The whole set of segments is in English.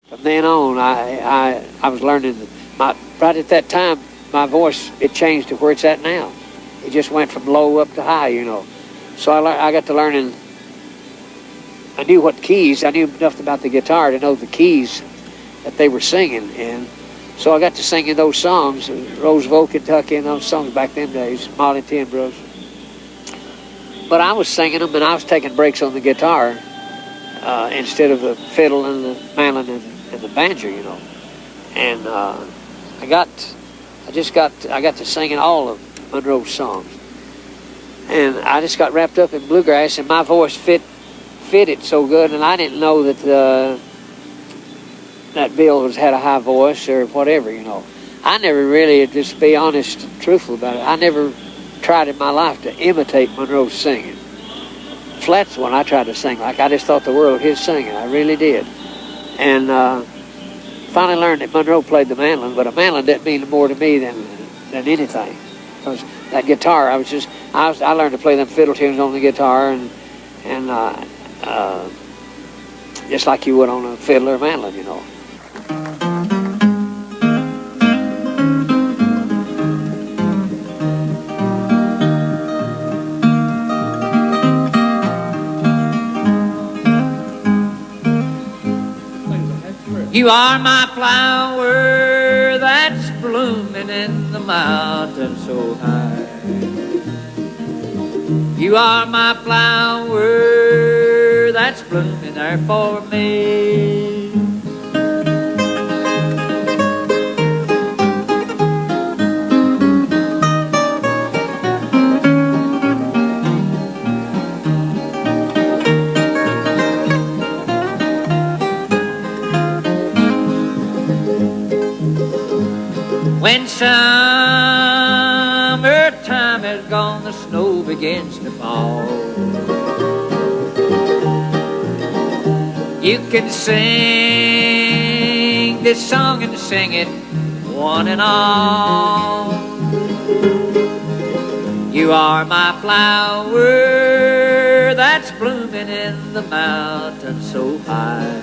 From then on, I was learning. Right at that time, my voice, it changed to where it's at now. It just went from low up to high, you know. So I got to learning. I knew what keys. I knew enough about the guitar to know the keys that they were singing, and so I got to singing those songs, Roseville, Kentucky, and those songs back them days, Molly Ten Bros. But I was singing them, and I was taking breaks on the guitar instead of the fiddle and the mandolin and the banjo, you know. And I got to singing all of Monroe's songs, and I just got wrapped up in bluegrass, and my voice fitted so good, and I didn't know that that Bill had a high voice or whatever, you know. I never really, just to be honest and truthful about it, I never tried in my life to imitate Monroe's singing. Flat's the one I tried to sing like. I just thought the world of his singing. I really did. And finally learned that Monroe played the mandolin, but a mandolin didn't mean more to me than anything. Because that guitar, I learned to play them fiddle tunes on the guitar, and just like you would on a fiddle or mandolin, you know. You are my flower that's blooming in the mountain so high. You are my flower that's blooming there for me. When summertime is gone, the snow begins to fall. You can sing this song and sing it one and all. You are my flower that's blooming in the mountain so high.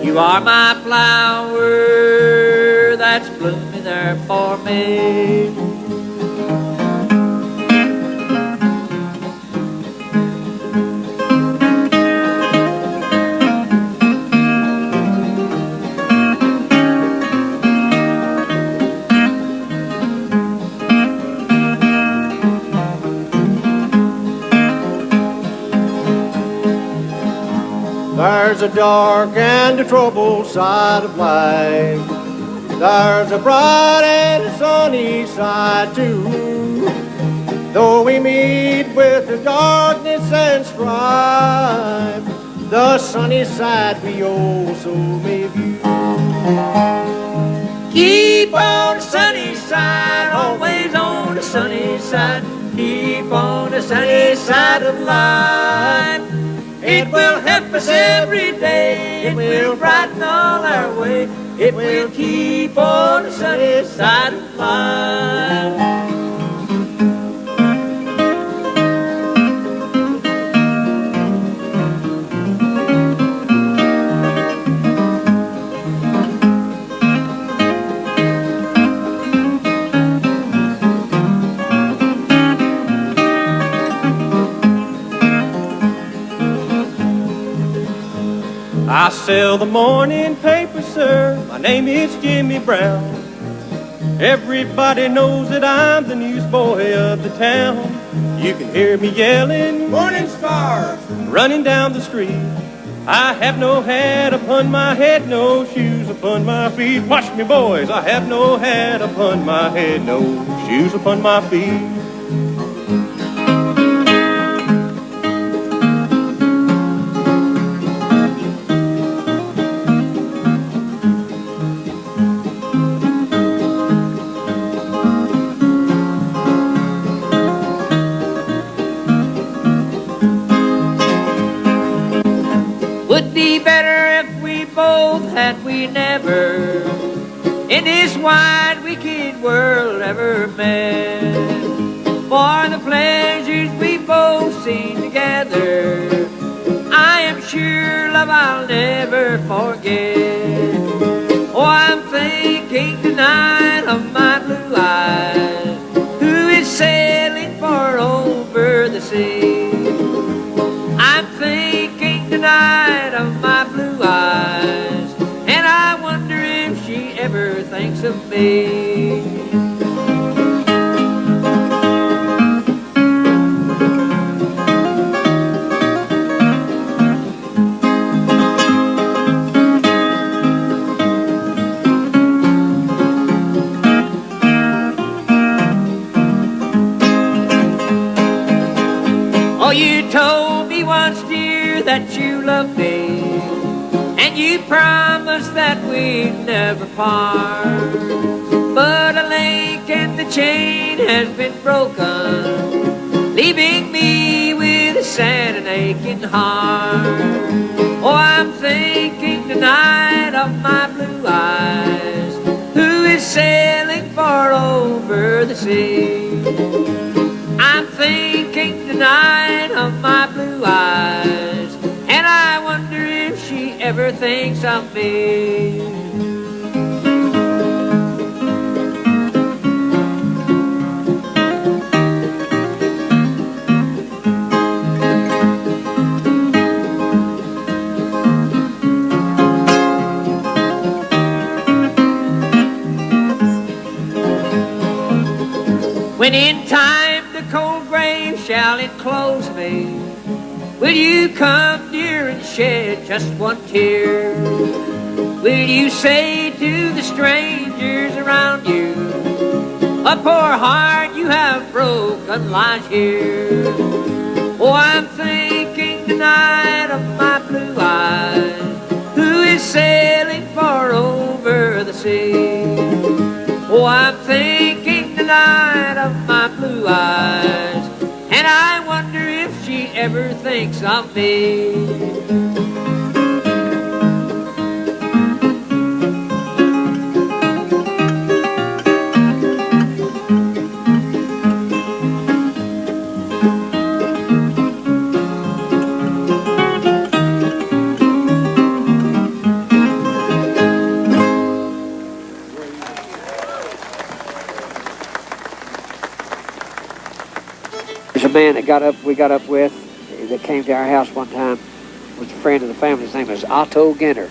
You are my flower that's blooming there for me. There's a dark and a troubled side of life. There's a bright and a sunny side too. Though we meet with the darkness and strife, the sunny side we also may view. Keep on the sunny side, always on the sunny side. Keep on the sunny side of life. It will help us every day. It will brighten all our way. It will keep on the sunny side of life. I sell the morning paper, sir. My name is Jimmy Brown. Everybody knows that I'm the newsboy of the town. You can hear me yelling, "Morning Star!" running down the street. I have no hat upon my head, no shoes upon my feet. Watch me, boys, I have no hat upon my head, no shoes upon my feet. Would be better if we both had we never in this wide wicked world ever met. For the pleasures we both seen together, I am sure your love I'll never forget. Oh, I'm thinking tonight of my blue eyes, who is sailing far over the sea. I'm thinking tonight of my blue eyes, and I wonder if she ever thinks of me. Oh, you told me once, dear, that you loved me, and you promised that we'd never part. But a link in the chain has been broken, leaving me with a sad and aching heart. Oh, I'm thinking tonight of my blue eyes, who is sailing far over the sea. I'm thinking tonight of my blue eyes, and I wonder if she ever thinks of me. When in time the cold grave shall enclose me, will you come, dear, and shed just one tear? Will you say to the strangers around you, a poor heart you have broken lies here? Oh, I'm thinking tonight of my blue eyes, who is sailing far over the sea. Oh, I'm thinking tonight of my blue eyes, and I wonder if she ever thinks of me. There's a man that we got up with, that came to our house one time, was a friend of the family. His name was Otto Ginter.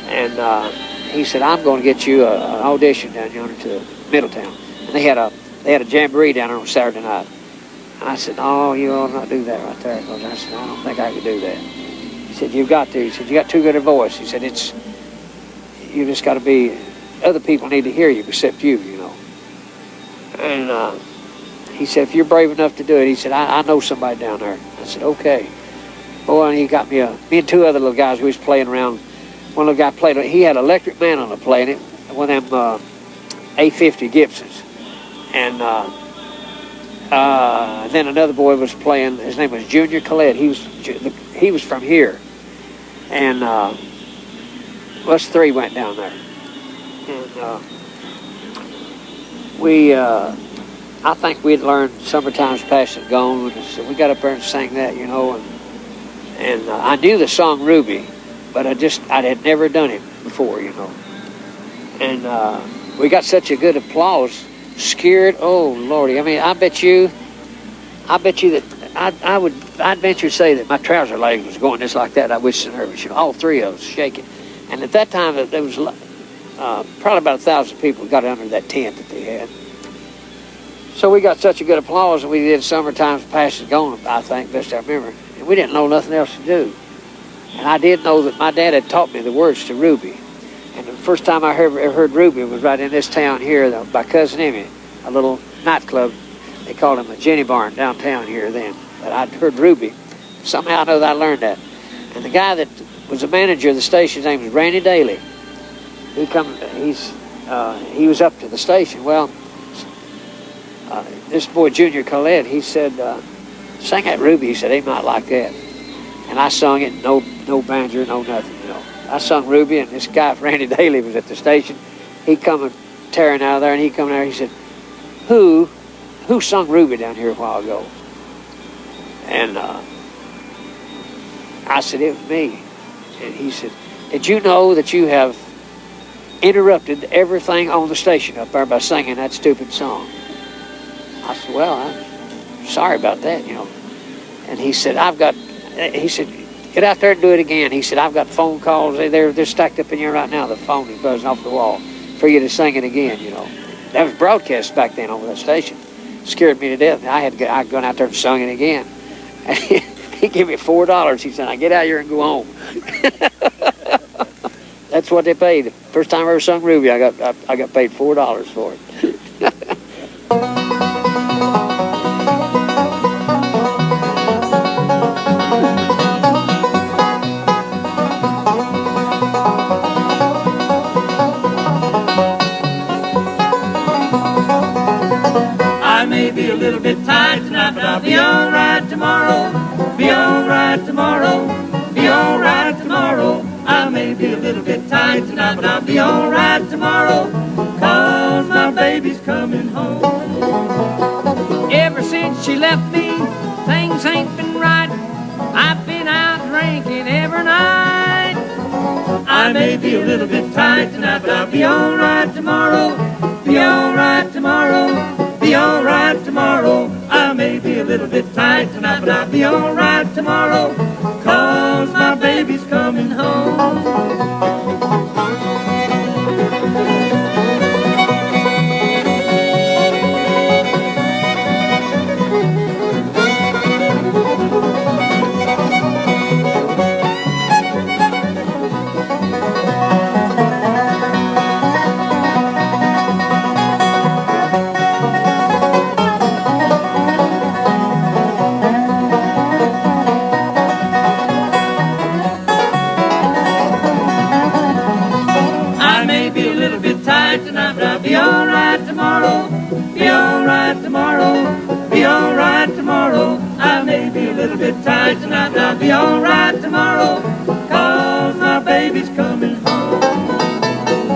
And he said, I'm going to get you an audition down yonder to Middletown. And they had a jamboree down there on Saturday night. And I said, oh, you ought not do that right there. Because I said, I don't think I could do that. He said, you've got to. He said, you got too good a voice. He said, you just got to be, other people need to hear you except you, you know. And he said, if you're brave enough to do it, he said, I know somebody down there. I said, okay. Boy, and he got me and two other little guys, we was playing around. One little guy played, he had Electric Man on the playing it, one of them A50 Gibsons. And then another boy was playing, his name was Junior Collette. He was from here. And us three went down there. And I think we'd learned Summertime's Past and Gone. So we got up there and sang that, you know. And I knew the song Ruby, but I had never done it before, you know. And we got such a good applause. Scared, oh Lordy! I mean, I bet you that I'd venture to say that my trouser leg was going just like that. I was so nervous, you know. All three of us shaking. And at that time, there was probably about 1,000 people got under that tent that they had. So we got such a good applause, and we did Summertime's Past and Gone, I think, best I remember. And we didn't know nothing else to do. And I did know that my dad had taught me the words to Ruby. And the first time I ever heard Ruby was right in this town here by Cousin Emmy, a little nightclub. They called him a Jenny Barn downtown here then. But I'd heard Ruby. Somehow I know that I learned that. And the guy that was the manager of the station, his name was Randy Daly. He was up to the station. Well, this boy, Junior Collette, he said, sing that Ruby. He said, he might like that. And I sung it, no banjo, no nothing, you know. I sung Ruby, and this guy, Randy Daly, was at the station. He come tearing out of there, and he come there, he said, who sung Ruby down here a while ago? And I said, it was me. And he said, did you know that you have interrupted everything on the station up there by singing that stupid song? I said, well, I'm sorry about that, you know. And he said, he said, get out there and do it again. He said, I've got phone calls. They're stacked up in here right now. The phone is buzzing off the wall for you to sing it again, you know. That was broadcast back then over that station. Scared me to death. I'd gone out there and sung it again. And he gave me $4. He said, now get out here and go home. That's what they paid. The first time I ever sung Ruby, I got paid $4 for it. I may be a little bit tired tonight, but I'll be all right tomorrow. Be all right tomorrow. Be all right tomorrow. I may be a little bit tired tonight, but I'll be all right tomorrow, 'cause my baby's coming home. Ever since she left me, things ain't been right. I've been out drinking every night. I may be a little bit tired tonight, but I'll be all right tomorrow. Be all right tomorrow. Be all right tomorrow. I may be a little bit tired tonight, but I'll be all right tomorrow, 'cause my baby's coming home. Tonight, but I'll be all right tomorrow. Be all right tomorrow. Be all right tomorrow. I may be a little bit tired tonight, but I'll be all right tomorrow, 'cause my baby's coming home.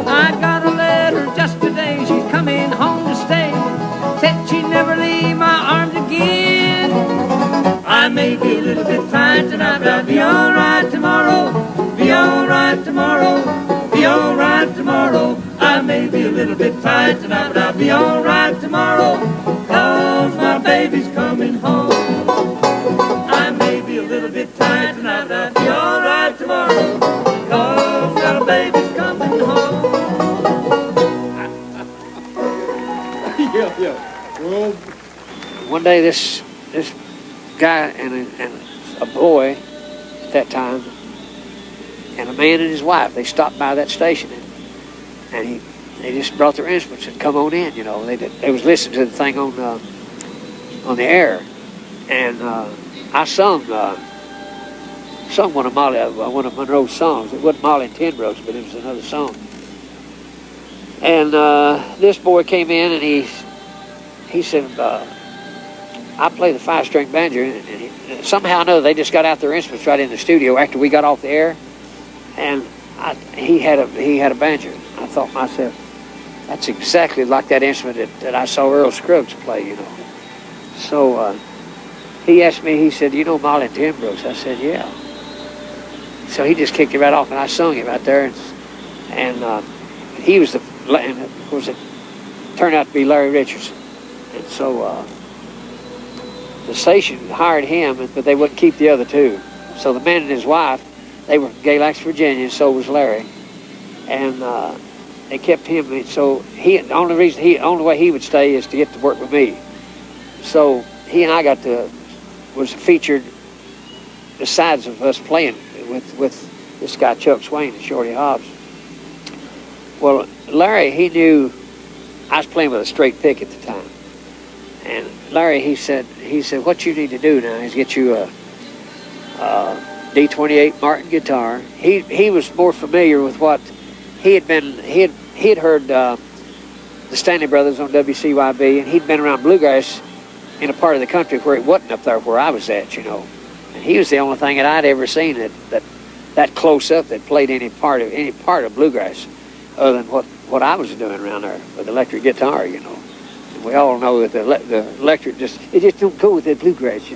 I got a letter just today. She's coming home to stay. Said she'd never leave my arms again. I may be a little bit tired tonight, but I'll be all right tomorrow. Be all right tomorrow. Be all right tomorrow. I may be a little bit tired tonight, but I'll be all right tomorrow, 'cause my baby's coming home. I may be a little bit tired tonight, but I'll be all right tomorrow, 'cause my baby's coming home. Yeah. Well, One day this guy and a boy at that time, and a man and his wife, they stopped by that station, and they just brought their instruments and come on in, you know. They was listening to the thing on the air, and I sung one of Monroe's songs. It wasn't Molly and Tenbrooks, but it was another song. And this boy came in and he said, I play the 5-string banjo, and somehow or another they just got out their instruments right in the studio after we got off the air, and he had a banjo. I thought to myself, that's exactly like that instrument that I saw Earl Scruggs play, you know. So he asked me, he said, you know Molly and Tenbrooks? I said, yeah. So he just kicked it right off, and I sung it right there, and he was and of course it turned out to be Larry Richardson. And so the station hired him, but they wouldn't keep the other two. So the man and his wife, they were from Galax, Virginia, and so was Larry. And they kept him. So the only way he would stay is to get to work with me. So he and I was featured besides of us playing with this guy Chuck Swain and Shorty Hobbs. Well, Larry, he knew I was playing with a straight pick at the time. And Larry, he said, what you need to do now is get you a D28 Martin guitar. He was more familiar with what he had heard the Stanley Brothers on WCYB, and he'd been around bluegrass in a part of the country where it wasn't up there where I was at, you know. And he was the only thing that I'd ever seen that close up that played any part of bluegrass other than what I was doing around there with electric guitar, you know. And we all know that the electric it just don't go with the bluegrass, you know.